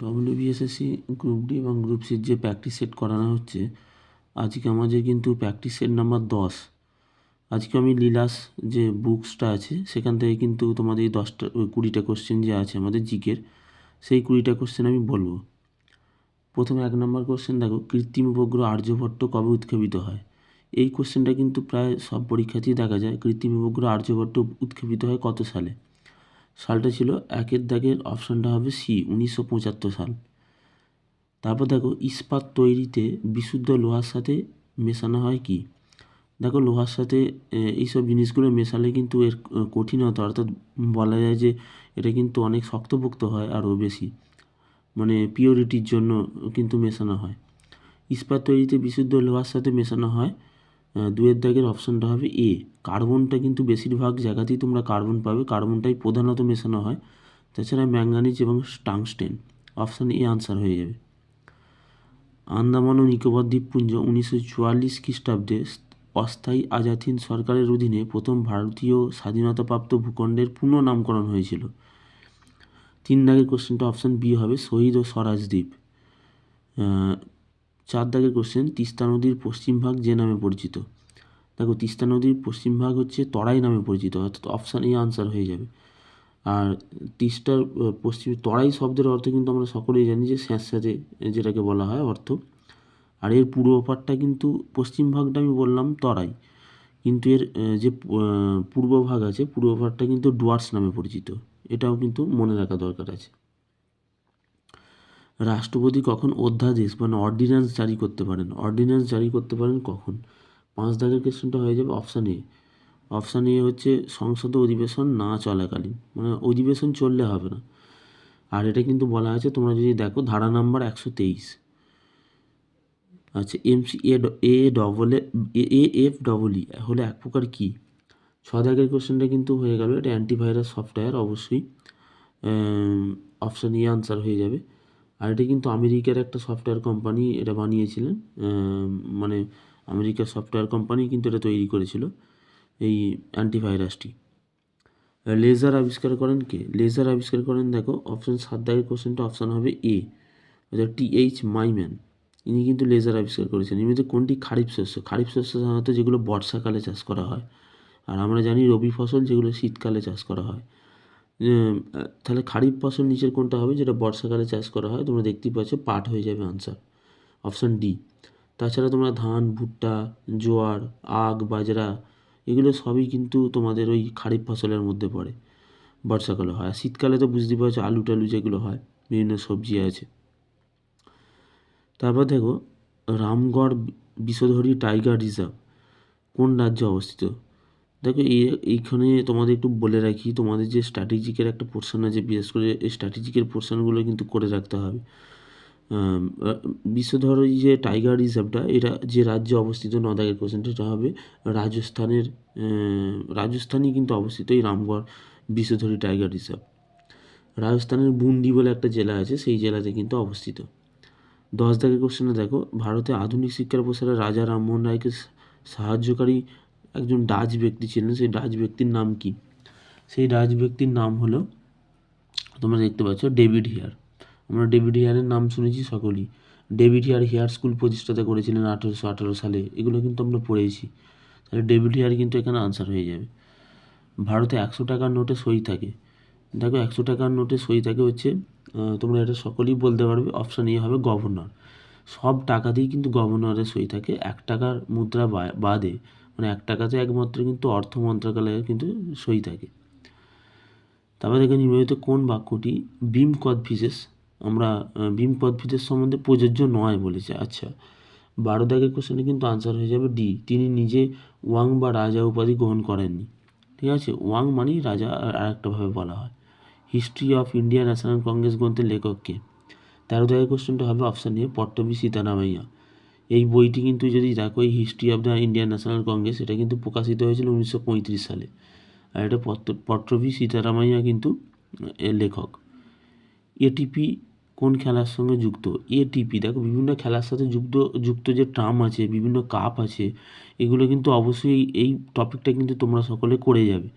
WBSSC group D এবং group সির যে practice set করানো হচ্ছে, আজকে আমাদের কিন্তু প্র্যাকটিস সেট নাম্বার 10। আজকে আমি লীলাস যে বুকসটা আছে সেখান থেকে কিন্তু তোমাদের এই 20টা কোশ্চেন যে আছে আমাদের জিকের, সেই 20টা কোশ্চেন আমি বলবো। প্রথমে 1 নম্বর কোশ্চেন দেখো, কৃত্রিম উপগ্রহ আর্যভট্ট কবে উৎক্ষেপিত হয়? এই কোশ্চেনটা কিন্তু প্রায় সব পরীক্ষাতেই দেখা যায়। কৃত্রিম উপগ্রহ আর্যভট্ট উৎক্ষেপিত হয় কত সালে? সালটা ছিল 1-এর দাগের অপশানটা হবে সি, 1975 সাল। তারপর দেখো, ইস্পাত তৈরিতে বিশুদ্ধ লোহার সাথে মেশানো হয় কি? দেখো, লোহার সাথে এইসব জিনিসগুলো মেশালে কিন্তু এর কঠিনতা, অর্থাৎ বলা যায় যে এটা কিন্তু অনেক শক্তপোক্ত হয় আরও বেশি, মানে পিওরিটির জন্য কিন্তু মেশানো হয়। ইস্পাত তৈরিতে বিশুদ্ধ লোহার সাথে মেশানো হয় 2-এর দাগের অপশানটা হবে এ। কার্বনটা কিন্তু বেশিরভাগ জায়গাতেই তোমরা কার্বন পাবে, কার্বনটাই প্রধানত মেশানো হয়। তাছাড়া ম্যাঙ্গানিজ এবং টাংস্টেন, অপশান এ আনসার হয়ে যাবে। আন্দামান ও নিকোবর দ্বীপপুঞ্জ 1944 খ্রিস্টাব্দে অস্থায়ী আজাদ হিন্দ সরকারের অধীনে প্রথম ভারতীয় স্বাধীনতাপ্রাপ্ত ভূখণ্ডের পুনঃ নামকরণ হয়েছিল। 3 দাগের কোশ্চেনটা অপশান বি হবে, শহীদ ও স্বরাজ দ্বীপ। 4 দাগের কোশ্চেন, তিস্তা নদীর পশ্চিম ভাগ যে নামে পরিচিত? দেখো, তিস্তা নদীর পশ্চিম ভাগ হচ্ছে তরাই নামে পরিচিত, অর্থাৎ অপশান এ আনসার হয়ে যাবে। আর তিস্তার পশ্চিম, তরাই শব্দের অর্থ কিন্তু আমরা সকলেই জানি যে স্যাঁতস্যাঁতে, যেটাকে বলা হয় অর্থ। আর এর পূর্ব পাটটা কিন্তু, পশ্চিম ভাগটা আমি বললাম তরাই, কিন্তু এর যে পূর্ব ভাগ আছে, পূর্ব ভাগটা কিন্তু ডুয়ার্স নামে পরিচিত। এটাও কিন্তু মনে রাখা দরকার আছে। রাষ্ট্রপতি কখন অধ্যাদেশ মানে অর্ডিন্যান্স জারি করতে পারেন? অর্ডিন্যান্স জারি করতে পারেন কখন? 5 দাগের কোশ্চেনটা হয়ে যাবে অপশান এ। অপশান এ হচ্ছে সংসদ অধিবেশন না চলাকালীন, মানে অধিবেশন চললে হবে না। আর এটা কিন্তু বলা আছে, তোমরা যদি দেখো ধারা নাম্বার 123। আচ্ছা, AFEE হলে এক প্রকার কি? 6 দাগের কোশ্চেনটা কিন্তু হয়ে গেল, এটা অ্যান্টিভাইরাস সফটওয়্যার, অবশ্যই অপশান এ আনসার হয়ে যাবে। আর এটা কিন্তু আমেরিকার একটা সফটওয়্যার কোম্পানি এটা বানিয়েছিলেন, মানে আমেরিকার সফটওয়্যার কোম্পানি কিন্তু এটা তৈরি করেছিল এই অ্যান্টিভাইরাসটি। লেজার আবিষ্কার করেন কে? লেজার আবিষ্কার করেন, দেখো অপশান 7 দাগের কোশ্চেনটা অপশান হবে এ, অর্থাৎ TH মাইম্যান। ইনি কিন্তু লেজার আবিষ্কার করেছেন। এর মধ্যে কোনটি খারিফ শস্য? খারিফ শস্য সাধারণত যেগুলো বর্ষাকালে চাষ করা হয়, আর আমরা জানি রবি ফসল যেগুলো শীতকালে চাষ করা হয়। তাহলে খারিফ ফসল নিচের কোনটা হবে যেটা বর্ষাকালে চাষ করা হয়? তোমরা দেখতেই পাচ্ছ, পাট হয়ে যাবে আনসার, অপশান ডি। তাছাড়া তোমরা ধান, ভুট্টা, জোয়ার, আখ, বাজরা, এগুলো সবই কিন্তু তোমাদের ওই খারিফ ফসলের মধ্যে পড়ে, বর্ষাকালে হয়। আর শীতকালে তো বুঝতেই পারছো, আলু টালু যেগুলো হয়, বিভিন্ন সবজি আছে। তারপর দেখো, রামগড় বিষধরী টাইগার রিজার্ভ কোন রাজ্যে অবস্থিত? দেখো, এইখানে তোমাদের একটু বলে রাখি, তোমাদের যে স্ট্র্যাটেজিকের একটা পোর্শন আছে, বিশেষ করে এই স্ট্র্যাটেজিকের পোর্শনগুলো কিন্তু করে রাখতে হবে। বিষধরী যে টাইগার রিজার্ভটা, এটা যে রাজ্যে অবস্থিত, 9 দাগের কোশ্চেনটা, এটা হবে রাজস্থানের, রাজস্থানই কিন্তু অবস্থিত এই রামগড় বিষধরী টাইগার রিজার্ভ। রাজস্থানের বুন্দি বলে একটা জেলা আছে, সেই জেলাতে কিন্তু অবস্থিত। 10 দাগের কোশ্চেনে দেখো, ভারতে আধুনিক শিক্ষার প্রসারে রাজা রামমোহন রায়কে সাহায্যকারী একজন ডাচ ব্যক্তি ছিলেন, সেই ডাচ ব্যক্তির নাম কি? সেই ডাচ ব্যক্তির নাম হলো, তোমরা দেখতে পাচ্ছ, ডেভিড হেয়ার। আমরা ডেভিড হেয়ারের নাম শুনেছি সকলেই। ডেভিড হেয়ার স্কুল প্রতিষ্ঠাতা করেছিলেন 1818 সালে, এগুলো কিন্তু আমরা পড়েছি। তাহলে ডেভিড হেয়ার কিন্তু এখানে আনসার হয়ে যাবে। ভারতে 100 টাকার নোটে সই থাকে। দেখো, 100 টাকার নোটে সই থাকে হচ্ছে, তোমরা এটা সকলেই বলতে পারবে, অপশান এ হবে গভর্নর। সব টাকাতেই কিন্তু গভর্নরের সই থাকে, 1 টাকার মুদ্রা বাদে, মানে 1 টাকাতে একমাত্র কিন্তু অর্থ মন্ত্রণালয়ের কিন্তু সই থাকে। তারপর দেখে, নিম্নলিখিত কোন বাক্যটি বিম কদফিসেস, আমরা বিম কদফিসেস সম্বন্ধে প্রযোজ্য নয় বলেছে? আচ্ছা, 12 দাগের কোশ্চেনে কিন্তু আনসার হয়ে যাবে ডি, তিনি নিজে ওয়াং বা রাজা উপাধি গ্রহণ করেননি। ঠিক আছে, ওয়াং মানেই রাজা, আর একটাভাবে বলা হয়। History of India national Congress গ্রন্থের লেখককে? 13 দাগের কোশ্চেনটা হবে অপশান এ, পট্টবী সীতারামাইয়া। এই বইটি কিন্তু যদি দেখো, এই history of the Indian national Congress, এটা কিন্তু প্রকাশিত হয়েছিল 1935 সালে। আর এটা পট্টবী সীতারামাইয়া কিন্তু এর লেখক। এটিপি কোন খেলার সঙ্গে যুক্ত? এটিপি, দেখো বিভিন্ন খেলার সাথে যুক্ত যে টার্ম আছে, বিভিন্ন কাপ আছে, এগুলো কিন্তু অবশ্যই এই টপিকটা কিন্তু তোমরা সকলে করে যাবে।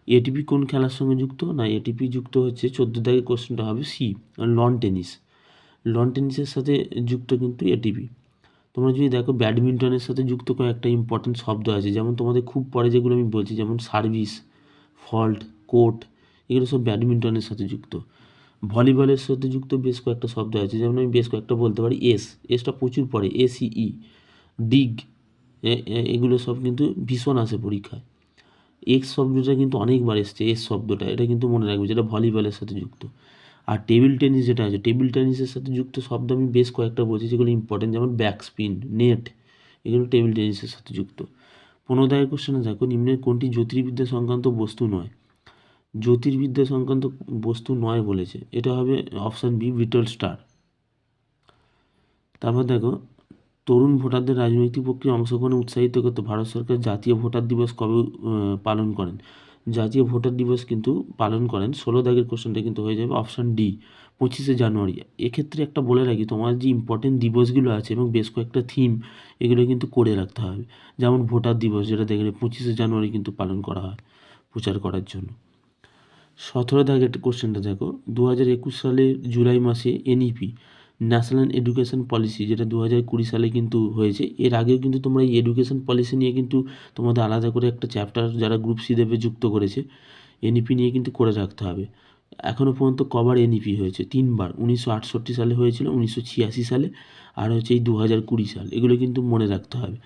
এটিপি কোন খেলার সঙ্গে যুক্ত? না, এটিপি যুক্ত হচ্ছে, 14 দাগের কোশ্চেনটা হবে সি, লন টেনিস। লন টেনিসের সাথে যুক্ত কিন্তু এটিপি। তোমরা যদি দেখো ব্যাডমিন্টনের সাথে যুক্ত কয়েকটা ইম্পর্টেন্ট শব্দ আছে, যেমন তোমাদের খুব পরে যেগুলো আমি বলছি, যেমন সার্ভিস, ফল্ট, কোর্ট, এগুলো সব ব্যাডমিন্টনের সাথে যুক্ত। ভলিবলের সাথে যুক্ত বেশ কয়েকটা শব্দ আছে, যেমন আমি বেশ কয়েকটা বলতে পারি। এসটা প্রচুর পড়ে, ACE, ডিগ, এগুলো সব কিন্তু ভীষণ আসে পরীক্ষায়। এক্স শব্দটা কিন্তু অনেকবার এসছে, এস শব্দটা, এটা কিন্তু মনে রাখবে, যেটা ভলিবলের সাথে যুক্ত। আর টেবিল টেনিস যেটা আছে, টেবিল টেনিসের সাথে যুক্ত শব্দ আমি বেশ কয়েকটা বলছি, যেগুলো ইম্পর্টেন্ট, যেমন ব্যাক স্পিন, নেট, এগুলো টেবিল টেনিসের সাথে যুক্ত। 15 দাগের কোশ্চেনে দেখো, নিম্নের কোনটি জ্যোতির্বিদ্যা সংক্রান্ত বস্তু নয়? জ্যোতির্বিদ্যা সংক্রান্ত বস্তু নয় বলেছে, এটা হবে অপশান বি, বিটল স্টার। তারপর দেখো, তরুণ ভোটারদের রাজনৈতিক প্রক্রিয়ায় অংশগ্রহণে উৎসাহিত করতে ভারত সরকার জাতীয় ভোটার দিবস কবে পালন করেন? জাতীয় ভোটার দিবস কিন্তু পালন করেন, 16 দাগের কোশ্চেনটা কিন্তু হয়ে যাবে অপশান ডি, 25শে জানুয়ারি। এক্ষেত্রে একটা বলে রাখি, তোমার যে ইম্পর্টেন্ট দিবসগুলো আছে এবং বেশ কয়েকটা থিম, এগুলো কিন্তু করে রাখতে হবে। যেমন ভোটার দিবস, যেটা দেখলে 25শে জানুয়ারি কিন্তু পালন করা হয় প্রচার করার জন্য। 17 দাগের কোশ্চেনটা দেখো, 2021 সালের জুলাই মাসে NEP, ন্যাশনাল এডুকেশন পলিসি, যেটা 2020 সালে কিন্তু হয়েছে। এর আগেও কিন্তু তোমরা এই এডুকেশন পলিসি নিয়ে কিন্তু তোমাদের আলাদা করে একটা চ্যাপ্টার যারা গ্রুপ সি দেবে যুক্ত করেছে। NEP নিয়ে কিন্তু করে রাখতে হবে। এখনও পর্যন্ত কবার NEP হয়েছে? 3বার। 1968 সালে হয়েছিল, 1986 সালে, আর হচ্ছে এই 2020 সাল। এগুলো কিন্তু মনে রাখতে হবে।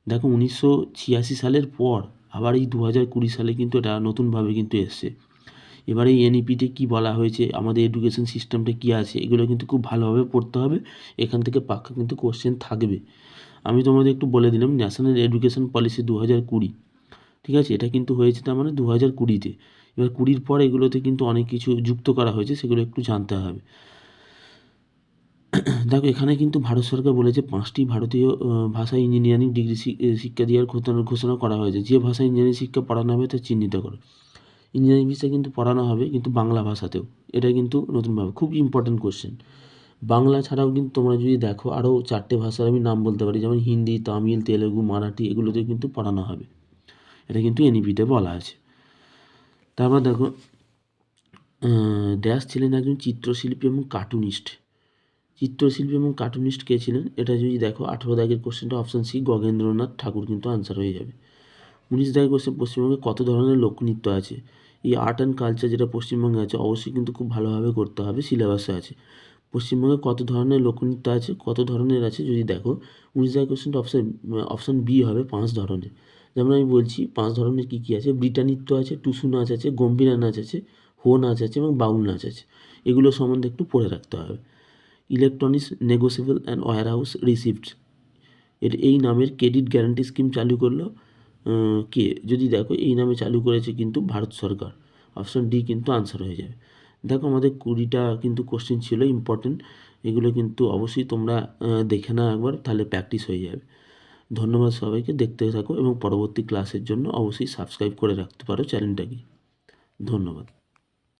দেখো 1986 সালের পর আবার এই 2020 সালে কিন্তু এটা নতুনভাবে কিন্তু এসছে। এবারে এই NEPতে কী বলা হয়েছে, আমাদের এডুকেশন সিস্টেমটা কী আছে, এগুলো কিন্তু খুব ভালোভাবে পড়তে হবে। এখান থেকে পাক্কা কিন্তু কোশ্চেন থাকবে। আমি তোমাদের একটু বলে দিলাম, ন্যাশনাল এডুকেশন পলিসি 2020, ঠিক আছে, এটা কিন্তু হয়েছে তার মানে 2020-তে। এবার 20-র পর এগুলোতে কিন্তু অনেক কিছু যুক্ত করা হয়েছে, সেগুলো একটু জানতে হবে। দেখো এখানে কিন্তু ভারত সরকার বলেছে 5টি ভারতীয় ভাষা ইঞ্জিনিয়ারিং ডিগ্রি শিক্ষা দেওয়ার ঘোষণা করা হয়েছে। যে ভাষা ইঞ্জিনিয়ারিং শিক্ষা পড়ানো হবে তা চিহ্নিত করো। ইঞ্জিনিয়ারিং বিষয় কিন্তু পড়ানো হবে কিন্তু বাংলা ভাষাতেও, এটা কিন্তু নতুনভাবে খুব ইম্পর্টেন্ট কোশ্চেন। বাংলা ছাড়াও কিন্তু তোমরা যদি দেখো আরও 4টে ভাষার আমি নাম বলতে পারি, যেমন হিন্দি, তামিল, তেলেগু, মারাঠি, এগুলোতে কিন্তু পড়ানো হবে। এটা কিন্তু NEPতে বলা আছে। তারপর দেখো, ড্যাশ ছিলেন একজন চিত্রশিল্পী এবং কার্টুনিস্ট। চিত্রশিল্পী এবং কার্টুনিস্ট কে ছিলেন? এটা যদি দেখো 18 দাগের কোশ্চেনটা অপশান সি, গগেন্দ্রনাথ ঠাকুর কিন্তু আনসার হয়ে যাবে। 19 দাগের কোশ্চেন, পশ্চিমবঙ্গে কত ধরনের লোকনৃত্য আছে? এই আর্ট অ্যান্ড কালচার যেটা পশ্চিমবঙ্গে আছে, অবশ্যই কিন্তু খুব ভালোভাবে করতে হবে, সিলেবাসে আছে। পশ্চিমবঙ্গে কত ধরনের লোকনৃত্য আছে, কত ধরনের আছে যদি দেখো, 19 দাগের কোশ্চেনটা অপশান বি হবে, 5 ধরনের। যেমন আমি বলছি 5 ধরনের কী কী আছে, ব্রিটা নৃত্য আছে, টুসু নাচ আছে, গম্ভীরা নাচ আছে, হো নাচ আছে এবং বাউল নাচ আছে। এগুলো সম্বন্ধে একটু পড়ে রাখতে হবে। Electronics negotiable and warehouse receipts, এই নামের ক্রেডিট গ্যারান্টি স্কিম চালু করলো কে? যদি দেখো এই নামে চালু করেছে কিন্তু ভারত সরকার। অপশান ডি কিন্তু আনসার হয়ে যাবে। দেখো আমাদের 20টা কিন্তু কোশ্চেন ছিল ইম্পর্টেন্ট, এগুলো কিন্তু অবশ্যই তোমরা দেখে নাও একবার, তাহলে প্র্যাকটিস হয়ে যাবে। ধন্যবাদ সবাইকে, দেখতে থাকো এবং পরবর্তী ক্লাসের জন্য অবশ্যই সাবস্ক্রাইব করে রাখতে পারো চ্যানেলটাকে। ধন্যবাদ।